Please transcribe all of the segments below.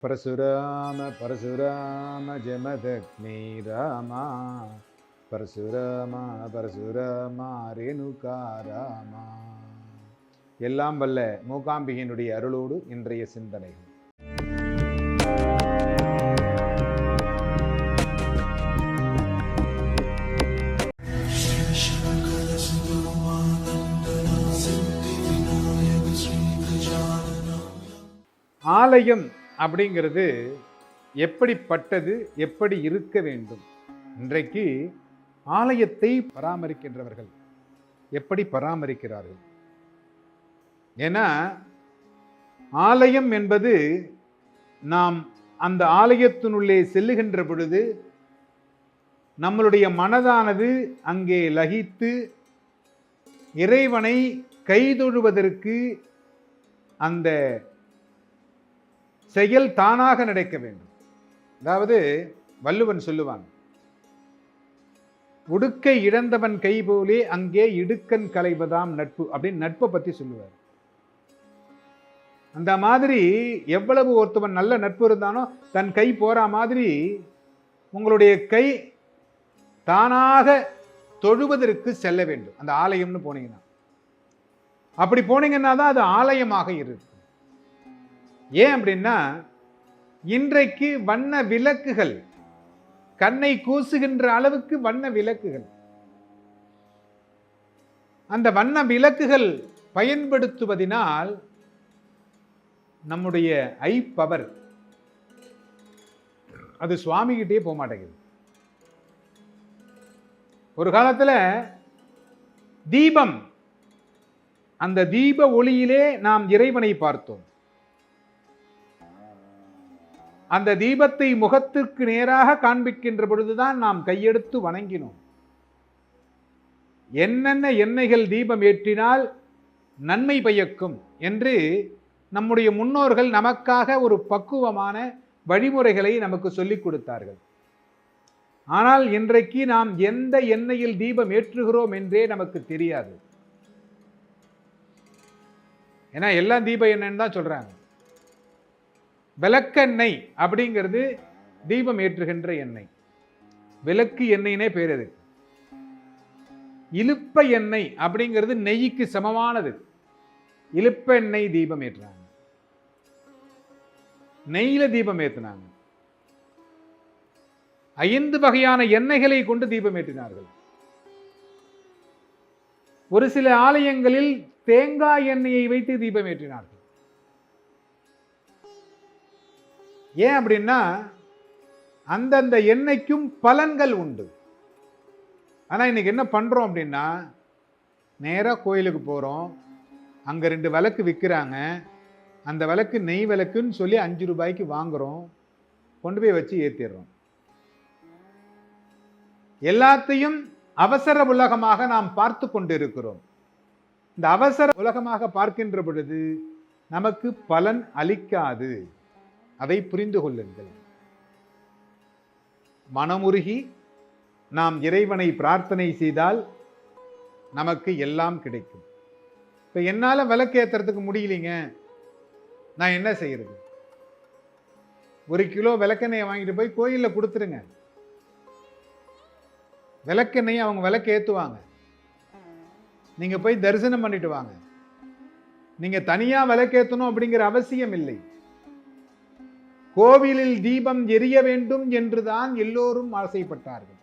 பரசுராம பரசுராம ஜமதக்னி ராமா பரசுராமா பரசுராமா ரேணுகா ராமா. எல்லாம் வல்ல மூகாம்பிகையினுடைய அருளோடு இன்றைய சிந்தனைகள். ஆலயம் அப்படிங்கிறது எப்படிப்பட்டது, எப்படி இருக்க வேண்டும்? இன்றைக்கு ஆலயத்தை பராமரிக்கின்றவர்கள் எப்படி பராமரிக்கிறார்கள்? ஏன்னா ஆலயம் என்பது நாம் அந்த ஆலயத்தினுள்ளே செல்லுகின்ற பொழுது நம்மளுடைய மனதானது அங்கே லகித்து இறைவனை கைதொழுவதற்கு அந்த செயல் தானாக நடக்க வேண்டும். அதாவது வள்ளுவன் சொல்லுவான், உடுக்கை இழந்தவன் கை போலே அங்கே இடுக்கன் களைவதாம் நட்பு அப்படின்னு நட்பை பத்தி சொல்லுவார். அந்த மாதிரி எவ்வளவு ஒருத்தவன் நல்ல நட்பு இருந்தானோ தன் கை போற மாதிரி உங்களுடைய கை தானாக தொழுவதற்கு செல்ல வேண்டும். அந்த ஆலயம்னு போனீங்கன்னா, அப்படி போனீங்கன்னா தான் அது ஆலயமாக இருக்கு. ஏன் அப்படின்னா, இன்றைக்கு வண்ண விளக்குகள், கண்ணை கூசுகின்ற அளவுக்கு வண்ண விளக்குகள், அந்த வண்ண விளக்குகள் பயன்படுத்துவதனால் நம்முடைய ஐ பவர் அது சுவாமி கிட்டே போக மாட்டேங்குது. ஒரு காலத்துல தீபம், அந்த தீப ஒளியிலே நாம் இறைவனை பார்த்தோம். அந்த தீபத்தை முகத்திற்கு நேராக காண்பிக்கின்ற பொழுதுதான் நாம் கையெடுத்து வணங்கினோம். என்னென்ன எண்ணெய்கள் தீபம் ஏற்றினால் நன்மை பயக்கும் என்று நம்முடைய முன்னோர்கள் நமக்காக ஒரு பக்குவமான வழிமுறைகளை நமக்கு சொல்லிக் கொடுத்தார்கள். ஆனால் இன்றைக்கு நாம் எந்த எண்ணெயில் தீபம் ஏற்றுகிறோம் என்றே நமக்கு தெரியாது. ஏன்னா எல்லாம் தீப எண்ணெய்ன்னு தான் சொல்றாங்க. விளக்கெண்ணெய் அப்படிங்கிறது தீபம் ஏற்றுகின்ற எண்ணெய், விளக்கு எண்ணெய்னே பேர். அது இலுப்ப எண்ணெய் அப்படிங்கிறது நெய்க்கு சமமானது. இலுப்ப எண்ணெய் தீபம் ஏற்றுறாங்க, நெய்யில தீபம் ஏற்றினாங்க. 5 வகையான எண்ணெய்களை கொண்டு தீபம் ஏற்றினார்கள். ஒரு சில ஆலயங்களில் தேங்காய் எண்ணெயை வைத்து தீபம் ஏற்றினார்கள். ஏன் அப்படின்னா, அந்தந்த எண்ணெய்க்கும் பலன்கள் உண்டு. ஆனா இன்னைக்கு என்ன பண்றோம் அப்படின்னா, நேரா கோயிலுக்கு போறோம், அங்க 2 விளக்கு விற்கிறாங்க, அந்த விளக்கு நெய் விளக்குன்னு சொல்லி 5 ரூபாய்க்கு வாங்குறோம், கொண்டு போய் வச்சு ஏத்திடுறோம். எல்லாத்தையும் அவசர உலகமாக நாம் பார்த்து கொண்டு இருக்கிறோம். இந்த அவசர உலகமாக பார்க்கின்ற பொழுது நமக்கு பலன் அளிக்காது. அதை புரிந்து கொள்ளுங்கள். மனமுருகி நாம் இறைவனை பிரார்த்தனை செய்தால் நமக்கு எல்லாம் கிடைக்கும். இப்ப என்னால விளக்கேத்துறதுக்கு முடியலைங்க, நான் என்ன செய்யறது? 1 கிலோ விளக்கெண்ணெயை வாங்கிட்டு போய் கோயில்ல கொடுத்துருங்க. விளக்கெண்ணெயை அவங்க விளக்கு ஏத்துவாங்க. நீங்க போய் தரிசனம் பண்ணிட்டு வாங்க. நீங்க தனியா விளக்கேத்தணும் அப்படிங்கிற அவசியம் இல்லை. கோவிலில் தீபம் எரிய வேண்டும் என்றுதான் எல்லோரும் ஆசைப்பட்டார்கள்.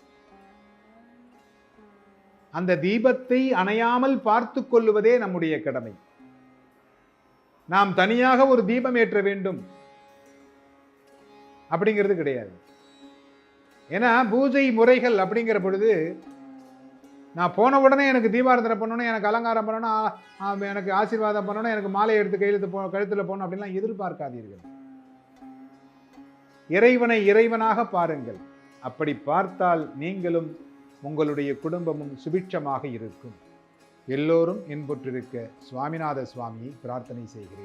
அந்த தீபத்தை அணையாமல் பார்த்து கொள்வதே நம்முடைய கடமை. நாம் தனியாக ஒரு தீபம் ஏற்ற வேண்டும் அப்படிங்கிறது கிடையாது. ஏன்னா பூஜை முறைகள் அப்படிங்கிற பொழுது, நான் போன உடனே எனக்கு தீபாராதனை பண்ணணும், எனக்கு அலங்காரம் பண்ணணும், எனக்கு ஆசீர்வாதம் பண்ணணும், எனக்கு மாலை எடுத்து கழுத்துல போகணும் அப்படின்லாம் எதிர்பார்க்காதீர்கள். இறைவனை இறைவனாக பாருங்கள். அப்படி பார்த்தால் நீங்களும் உங்களுடைய குடும்பமும் சுபிட்சமாக இருக்கும். எல்லோரும் இன்புற்றிருக்க சுவாமிநாத சுவாமியை பிரார்த்தனை செய்கிறேன்.